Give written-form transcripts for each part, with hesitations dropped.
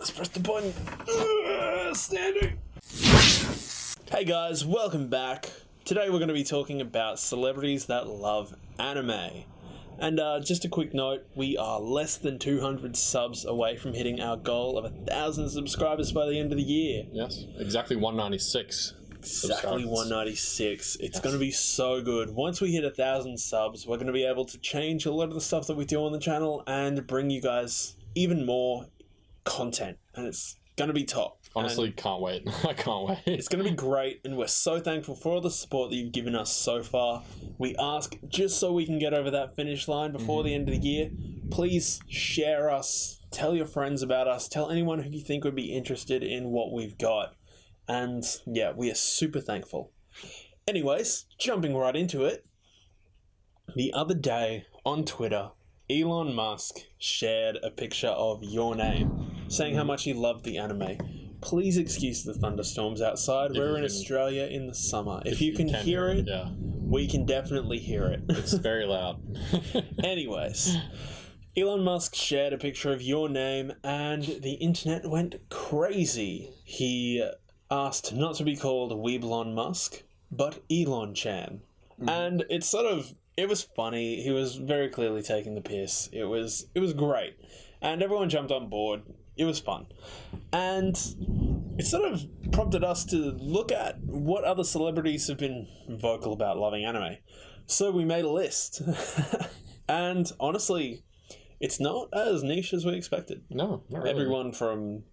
Let's press the button. Standing. Hey guys, welcome back. Today we're going to be talking about celebrities that love anime. And just a quick note, we are less than 200 subs away from hitting our goal of 1,000 subscribers by the end of the year. Yes, exactly 196. Exactly 196. It's going to be so good. Once we hit 1,000 subs, we're going to be able to change a lot of the stuff that we do on the channel and bring you guys even more content. And it's going to be top. Honestly, can't wait. I can't wait. It's going to be great, and we're so thankful for all the support that you've given us so far. We ask, just so we can get over that finish line before the end of the year, please share us, tell your friends about us, tell anyone who you think would be interested in what we've got. And yeah, we are super thankful. Anyways, jumping right into it. The other day on Twitter, Elon Musk shared a picture of Your Name, saying how much he loved the anime. Please excuse the thunderstorms outside. We're in Australia in the summer. If you can hear it, yeah. We can definitely hear it. It's very loud. Anyways, Elon Musk shared a picture of Your Name and the internet went crazy. He asked not to be called Weeblon Musk, but Elon Chan. And it's it was funny. He was very clearly taking the piss. It was great. And everyone jumped on board. It was fun. And it sort of prompted us to look at what other celebrities have been vocal about loving anime. So we made a list. And honestly, it's not as niche as we expected. No, not really. Everyone from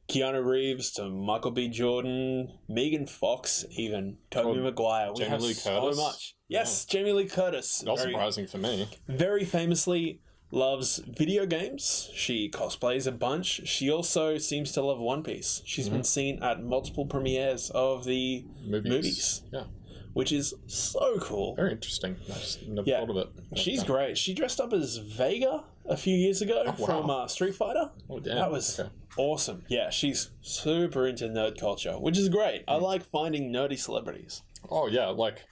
Keanu Reeves to Michael B. Jordan, Megan Fox, even Tobey Maguire. We have so much. Yes, yeah. Jamie Lee Curtis. Not surprising for me. Very famously loves video games. She cosplays a bunch. She also seems to love One Piece. She's been seen at multiple premieres of the movies. Yeah. Which is so cool. Very interesting. I just never thought of it. She's great. She dressed up as Vega a few years ago from Street Fighter. Oh, damn. That was awesome. Yeah, she's super into nerd culture, which is great. I like finding nerdy celebrities. Oh, yeah, like...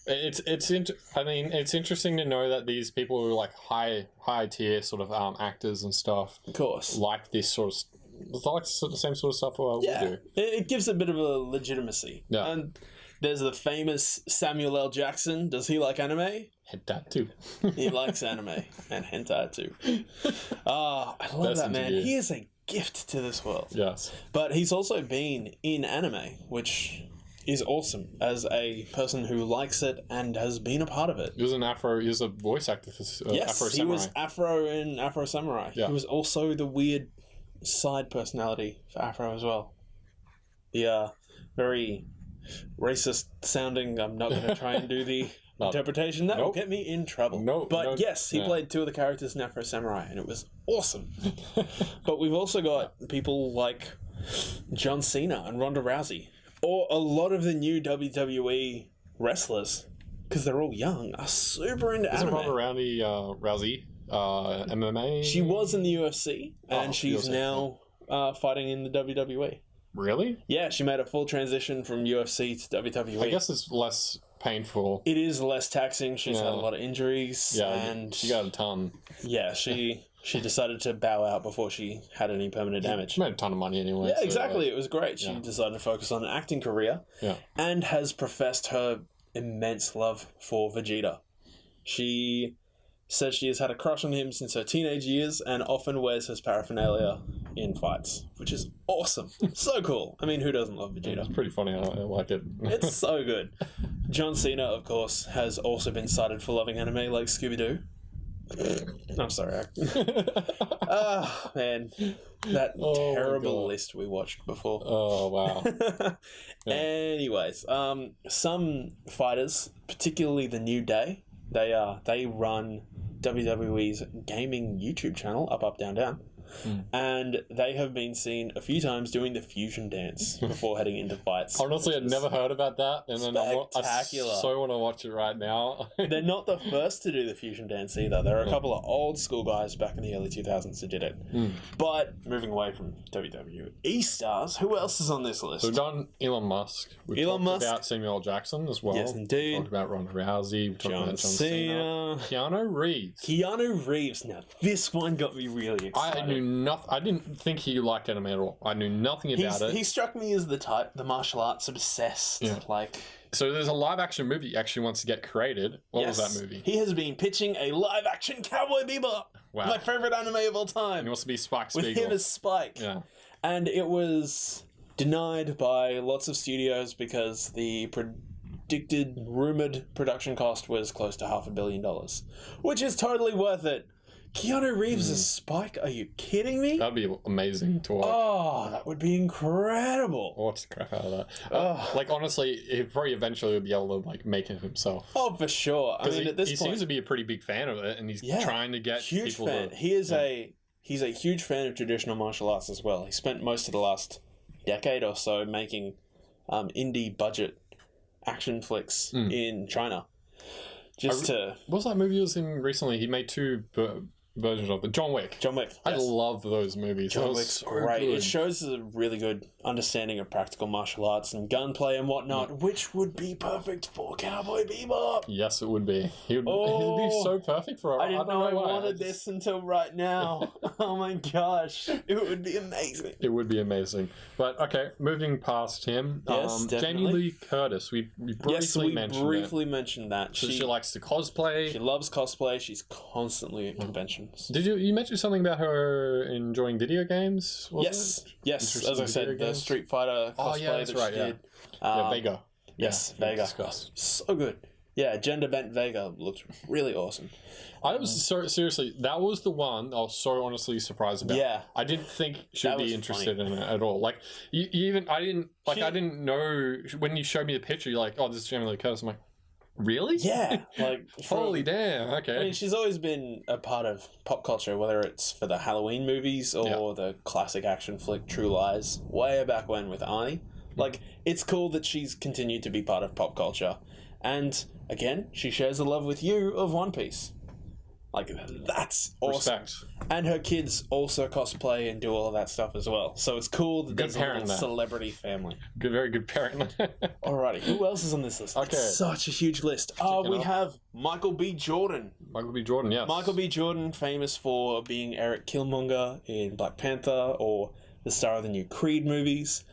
It's interesting to know that these people who are like high tier sort of actors and stuff, of course, like this sort of the same sort of stuff we do. It gives a bit of a legitimacy. Yeah, and there's the famous Samuel L. Jackson. Does he like anime? Hentai too. He likes anime and hentai too. I love that man. He is a gift to this world. Yes, but he's also been in anime, which is awesome as a person who likes it and has been a part of it. He was a voice actor for Afro Samurai. He was Afro in Afro Samurai. Yeah. He was also the weird side personality for Afro as well. The very racist sounding, I'm not going to try and do the interpretation. That will get me in trouble. But yes, he played two of the characters in Afro Samurai and it was awesome. But we've also got people like John Cena and Ronda Rousey. Or a lot of the new WWE wrestlers, because they're all young, are super into anime. Isn't Ronda Rousey MMA? She was in the UFC, and she's now fighting in the WWE. Really? Yeah, she made a full transition from UFC to WWE. I guess it's less painful. It is less taxing. She's had a lot of injuries. Yeah, and she got a ton. Yeah, she decided to bow out before she had any permanent damage. She made a ton of money anyway. Yeah, exactly. It was great. She decided to focus on an acting career and has professed her immense love for Vegeta. She says she has had a crush on him since her teenage years and often wears his paraphernalia in fights, which is awesome. So cool. I mean, who doesn't love Vegeta? It's pretty funny. I like it. It's so good. John Cena, of course, has also been cited for loving anime like Scooby-Doo. I'm sorry. Oh, man. That terrible list we watched before. Oh, wow. Anyways, some fighters, particularly the New Day, they run WWE's gaming YouTube channel, Up, Up, Down, Down. And they have been seen a few times doing the fusion dance before heading into fights. Honestly, I'd never heard about that, and then I so want to watch it right now. They're not the first to do the fusion dance either. There are a couple of old school guys back in the early 2000s who did it. But moving away from WWE stars, who else is on this list? So we've done Elon Musk. We've talked about Samuel L. Jackson as well. Yes, indeed. We talked about Ronda Rousey. We talked about John Cena. Keanu Reeves. Keanu Reeves. Now, this one got me really excited. I knew nothing. I didn't think he liked anime at all. I knew nothing about it. He struck me as the type, the martial arts obsessed. Yeah. Like, so there's a live action movie he actually wants to get created. What was that movie? He has been pitching a live action Cowboy Bebop. Wow. My favorite anime of all time. And he wants to be Spike Spiegel. With him as Spike. Yeah. And it was denied by lots of studios because the predicted, rumored production cost was close to $500 million, which is totally worth it. Keanu Reeves as Spike? Are you kidding me? That'd be amazing to watch. Oh, that would be incredible. I'll watch the crap out of that. Like, honestly, he probably eventually would be able to, like, make it himself. Oh, for sure. I mean, at this he point... seems to be a pretty big fan of it, and he's trying to get huge people fan. to... He's a huge fan of traditional martial arts as well. He spent most of the last decade or so making indie budget action flicks in China. What was that movie he was in recently? He made two versions of it. John Wick. I love those movies. John Wick's great. Good. It shows a really good understanding of practical martial arts and gunplay and whatnot, which would be perfect for Cowboy Bebop. Yes, it would be. He'd be so perfect for it. I didn't know I wanted this until right now. Oh my gosh. It would be amazing. It would be amazing. But, okay, moving past him. Yes, Jamie Lee Curtis. We briefly mentioned that. She likes to cosplay. She loves cosplay. She's constantly at conventions. Did you mention something about her enjoying video games? Yes. As I said, the Street Fighter cosplay that she did. Vega. Yes, Vega. So good. Yeah, gender bent Vega looked really awesome. I was seriously, that was the one I was so honestly surprised about. Yeah, I didn't think she'd be interested in it at all. Like, I didn't know when you showed me the picture. You're like, oh, this is Jamie Lee Curtis. I'm like, really? Yeah. Like, holy damn. Okay. I mean, she's always been a part of pop culture, whether it's for the Halloween movies or the classic action flick True Lies, way back when with Arnie. Like, it's cool that she's continued to be part of pop culture. And, again, she shares a love with you of One Piece. Like, that's awesome. Respect. And her kids also cosplay and do all of that stuff as well. So it's cool that there's a little celebrity family. Very good parent. Alrighty, who else is on this list? Okay. It's such a huge list. We have Michael B. Jordan. Michael B. Jordan, yes. Michael B. Jordan, famous for being Eric Killmonger in Black Panther or the star of the new Creed movies.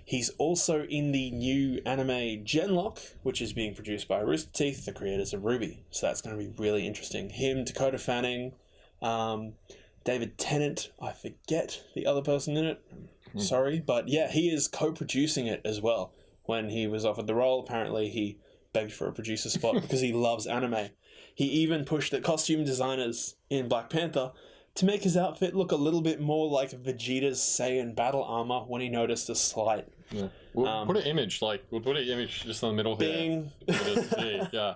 He's also in the new anime Genlock, which is being produced by Rooster Teeth, the creators of Ruby. So that's going to be really interesting. Him, Dakota Fanning, David Tennant, I forget the other person in it. Sorry. But yeah, he is co-producing it as well. When he was offered the role, apparently he begged for a producer spot because he loves anime. He even pushed the costume designers in Black Panther to make his outfit look a little bit more like Vegeta's Saiyan battle armor when he noticed a slight. Yeah. We'll put an image, we'll put an image just in the middle here. Yeah.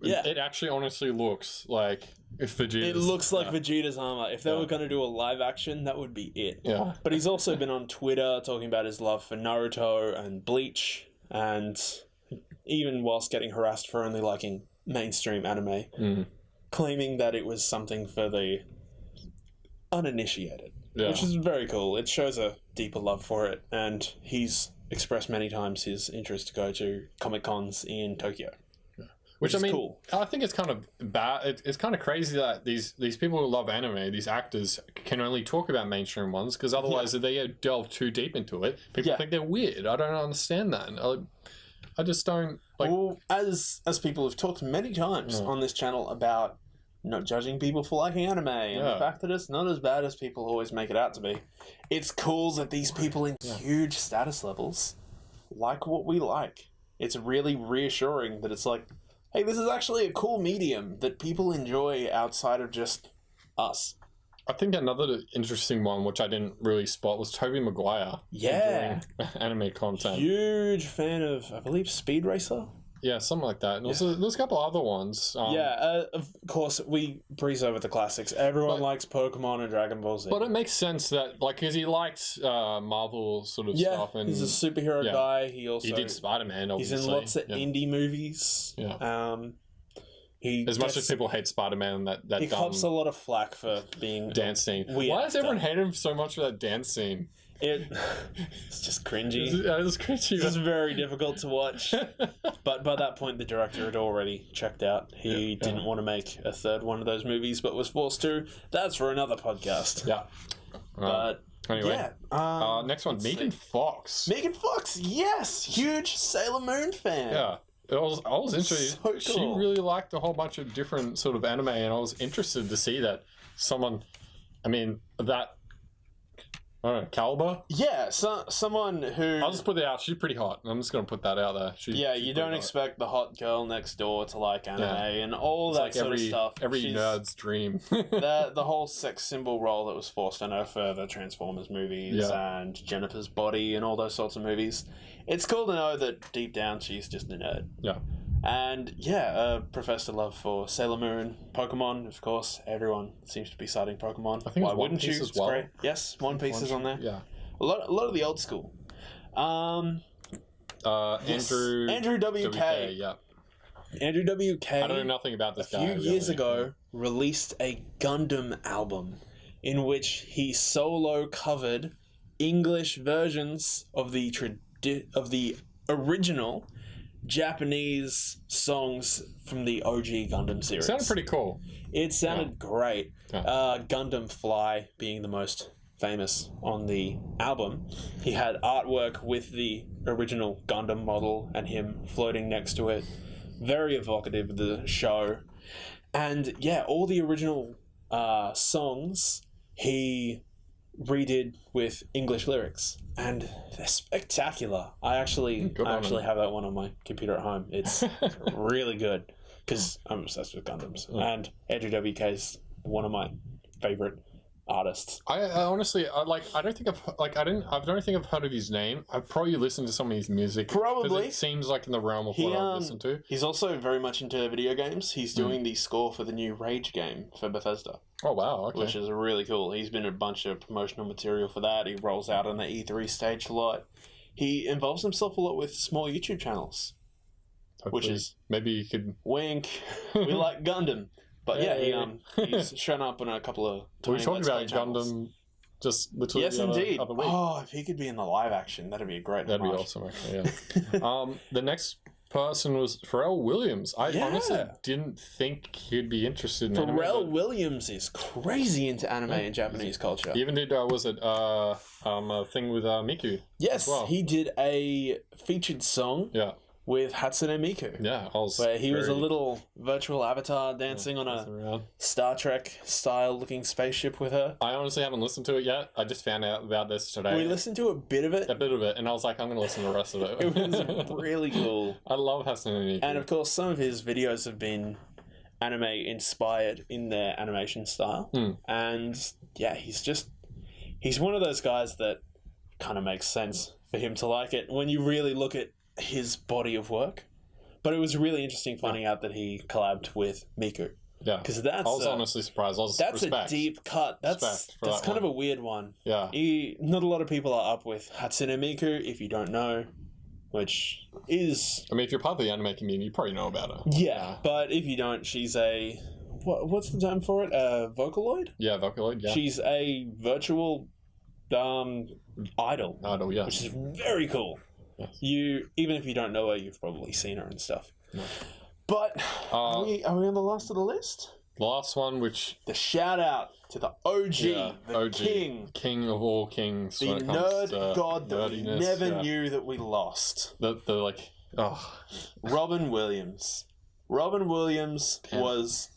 Yeah. It actually honestly looks like if Vegeta's... It looks like Vegeta's armor. If they were going to do a live action, that would be it. Yeah. But he's also been on Twitter talking about his love for Naruto and Bleach, and even whilst getting harassed for only liking mainstream anime, claiming that it was something for the uninitiated, which is very cool. It shows a deeper love for it, and he's expressed many times his interest to go to Comic-Cons in Tokyo. Which I mean, cool. I think it's kind of bad. It's kind of crazy that these people who love anime, these actors, can only talk about mainstream ones, because otherwise, if they delve too deep into it, people think they're weird. I don't understand that. I just don't like. Well, as people have talked many times on this channel about not judging people for liking anime and the fact that it's not as bad as people always make it out to be. It's cool that these people in huge status levels like what we like. It's really reassuring that it's like, hey, this is actually a cool medium that people enjoy outside of just us. I think another interesting one, which I didn't really spot, was Tobey Maguire. Yeah. Anime content. Huge fan of, I believe, Speed Racer? Yeah, something like that. And also, there's a couple other ones. Of course, we breeze over the classics. Everyone likes Pokemon and Dragon Ball Z. But it makes sense that, because he likes Marvel sort of stuff. And he's a superhero guy. He did Spider-Man, obviously. He's in lots of indie movies. Yeah. As much as people hate Spider-Man, he cops a lot of flack for being dance scene. Why does everyone hate him so much for that dance scene? It's just cringy. It's cringy. It's very difficult to watch. But by that point, the director had already checked out. He didn't want to make a third one of those movies, but was forced to. That's for another podcast. Yeah. But Anyway, yeah. next one, Megan Fox. Megan Fox, yes, huge Sailor Moon fan. Yeah. I was interested. So cool. She really liked a whole bunch of different sort of anime, and I was interested to see that someone, I don't know, caliber? Yeah, someone who... I'll just put it out. She's pretty hot. I'm just going to put that out there. She's you don't expect the hot girl next door to like anime and all that sort of stuff. Every nerd's dream. the whole sex symbol role that was forced on her for the Transformers movies and Jennifer's Body and all those sorts of movies. It's cool to know that deep down she's just a nerd. Yeah. And professed a love for Sailor Moon, Pokemon, of course. Everyone seems to be citing Pokemon. I think Why wouldn't you? As It's well. great. Yes, One Piece is on there. Yeah. A lot of the old school. Andrew WK. Yeah. Andrew WK. I don't know nothing about this guy. A few years ago, released a Gundam album in which he solo covered English versions of the original Japanese songs from the OG Gundam series. Sounded pretty cool. It sounded great. Yeah. Gundam Fly being the most famous on the album. He had artwork with the original Gundam model and him floating next to it. Very evocative of the show. And yeah, all the original songs he redid with English lyrics, and they're spectacular. I actually have that one on my computer at home. It's really good because I'm obsessed with Gundams, and Andrew WK is one of my favorite artists. I honestly, I don't think I've heard of his name. I've probably listened to some of his music. Probably. It seems like in the realm of what I've listened to. He's also very much into video games. He's doing the score for the new Rage game for Bethesda. Oh, wow, okay. Which is really cool. He's been in a bunch of promotional material for that. He rolls out on the E3 stage a lot. He involves himself a lot with small YouTube channels. Hopefully, which is... Maybe you could... Wink. We like Gundam. But he's shown up in a couple of... We talked about Gundam just literally the other week. Oh, if he could be in the live action, that'd be a great That'd be awesome, actually, yeah. The next person was Pharrell Williams. I honestly didn't think he'd be interested in anime. Pharrell Williams is crazy into anime and Japanese culture. He even did, a thing with Miku. Yes, as well. He did a featured song with Hatsune Miku. Yeah, where he was a little virtual avatar dancing on a Star Trek style looking spaceship with her. I honestly haven't listened to it yet. I just found out about this today. We listened to a bit of it. And I was like, I'm going to listen to the rest of it. It was really cool. I love Hatsune Miku. And of course, some of his videos have been anime inspired in their animation style. And yeah, he's one of those guys that kind of makes sense for him to like it when you really look at his body of work. But it was really interesting finding out that he collabed with Miku. Yeah, because I was honestly surprised. That's a deep cut. That's kind of a weird one. Yeah, not a lot of people are up with Hatsune Miku, if you don't know, which is... I mean, if you're part of the anime community, you probably know about her. Yeah, but if you don't, she's a... What's the term for it? A Vocaloid? Yeah, Vocaloid, yeah. She's a virtual idol. Idol, yeah. Which is very cool. Yes. Even if you don't know her, you've probably seen her and stuff. No. But are we on the last of the list? Last one, which... The shout out to the OG, the king of all kings. The nerd god that we never knew that we lost. Robin Williams. Robin Williams was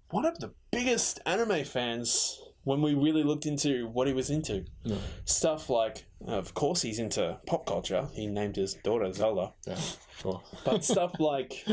one of the biggest anime fans when we really looked into what he was into. No. Stuff like, of course he's into pop culture. He named his daughter Zelda. Yeah, sure. But stuff like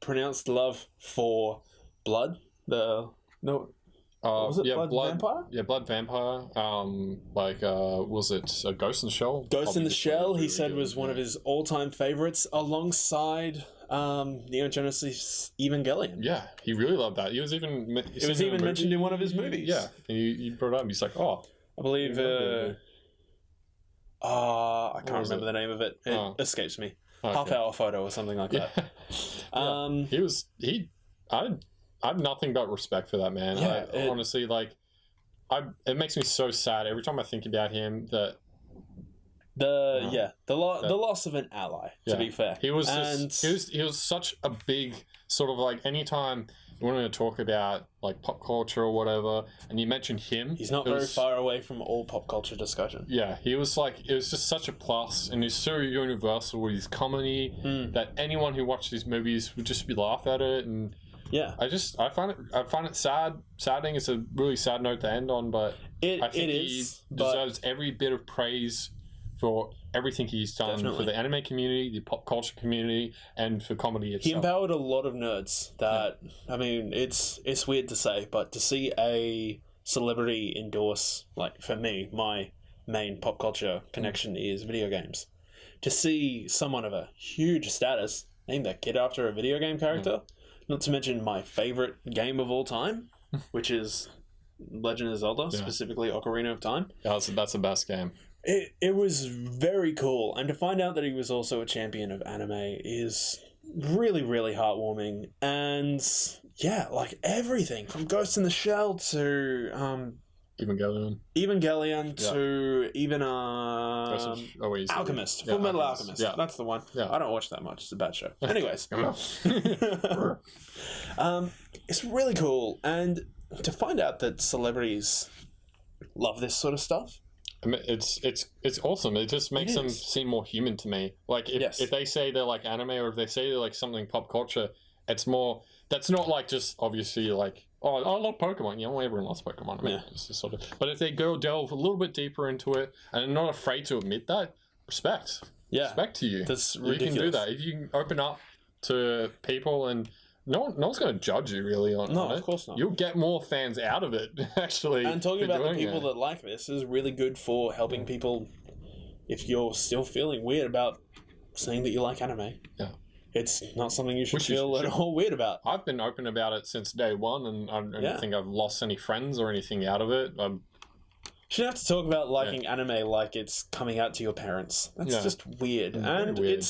pronounced love for Blood. Was it Blood Vampire? Yeah, Blood Vampire. Was it Ghost in the Shell? Ghost in the Shell, he said, was one of his all-time favorites, alongside Neon Genesis Evangelion. Yeah, he really loved that. It was even mentioned in one of his movies. Yeah, and he brought it up. He's like, I believe... I can't remember the name of it. It escapes me. Okay. Half-hour photo or something like that. I have nothing but respect for that man. Yeah, honestly, it makes me so sad every time I think about him. The loss of an ally. To be fair, he was such a big sort of anytime wanted to talk about like pop culture or whatever, and you mentioned him. He's not very far away from all pop culture discussion. Yeah, he was like, it was just such a plus, and he's so universal with his comedy that anyone who watched his movies would just be laugh at it. And yeah, I find it saddening. It's a really sad note to end on, but I think he deserves every bit of praise for everything he's done for the anime community, the pop culture community, and for comedy itself. He empowered a lot of nerds that, I mean, it's weird to say, but to see a celebrity endorse, like, for me, my main pop culture connection is video games. To see someone of a huge status name their kid after a video game character, not to mention my favorite game of all time, which is Legend of Zelda, specifically Ocarina of Time. Yeah, that's the best game. It was very cool, and to find out that he was also a champion of anime is really, really heartwarming. And yeah, like everything from Ghost in the Shell to Evangelion to even Alchemist, Full Metal Alchemist. Yeah. That's the one. Yeah. I don't watch that much. It's a bad show. Anyways, it's really cool, and to find out that celebrities love this sort of stuff. I mean, it's awesome. It just makes them seem more human to me. Like if they say they're like anime, or if they say they're like something pop culture, it's more. That's not like just obviously like, oh, I love Pokemon. Yeah, well, everyone loves Pokemon. I mean, it's just sort of. But if they go delve a little bit deeper into it and are not afraid to admit that, respect. Yeah, respect to you. That's ridiculous. You can do that if you can open up to people and. No one's going to judge you really on it. No, of course not. You'll get more fans out of it, actually. And talking about the people that like this is really good for helping people if you're still feeling weird about saying that you like anime. Yeah. It's not something you should feel at all weird about. I've been open about it since day one, and I don't think I've lost any friends or anything out of it. You shouldn't have to talk about liking anime like it's coming out to your parents. That's just weird. And weird.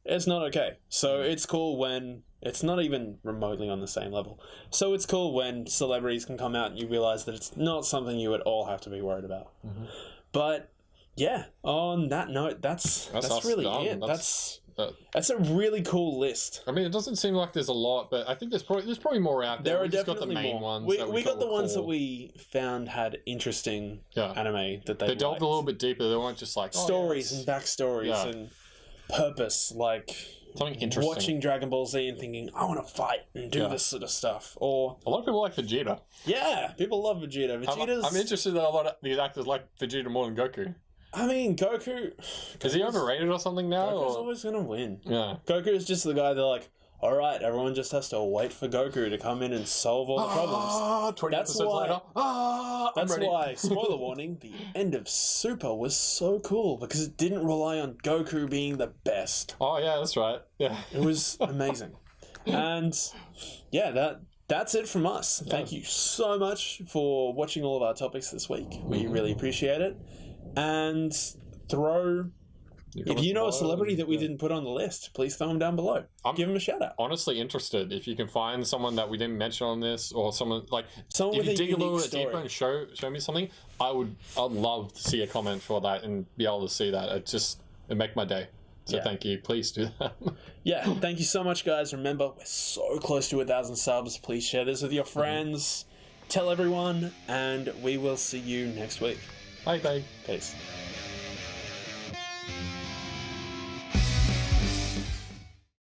It's not okay. So it's cool when... It's not even remotely on the same level. So it's cool when celebrities can come out and you realise that it's not something you would all have to be worried about. Mm-hmm. But, yeah, on that note, that's really it. That's a really cool list. I mean, it doesn't seem like there's a lot, but I think there's probably more out there. There are definitely got the main ones. We got the ones that we found had interesting anime that they delved a little bit deeper. They weren't just like... stories and backstories and purpose, like... Something interesting. Watching Dragon Ball Z and thinking, I want to fight and do this sort of stuff. Or a lot of people like Vegeta. Yeah, people love Vegeta. I'm interested that a lot of these actors like Vegeta more than Goku. I mean, Goku... Is he overrated or something now? Goku's always going to win. Yeah. Goku is just the guy they're like, all right, everyone just has to wait for Goku to come in and solve all the problems. 20 episodes later. That's why, spoiler warning, the end of Super was so cool because it didn't rely on Goku being the best. Oh, yeah, that's right. Yeah. It was amazing. And, yeah, that's it from us. Yeah. Thank you so much for watching all of our topics this week. We really appreciate it. And if you know a celebrity that we didn't put on the list, please throw them down below. Give them a shout out. Honestly interested. If you can find someone that we didn't mention on this, or someone if you dig a little bit deeper and show me something, I'd love to see a comment for that and be able to see that. It'd make my day. So thank you. Please do that. Yeah, thank you so much, guys. Remember, we're so close to 1,000 subs. Please share this with your friends. Tell everyone, and we will see you next week. Bye. Peace.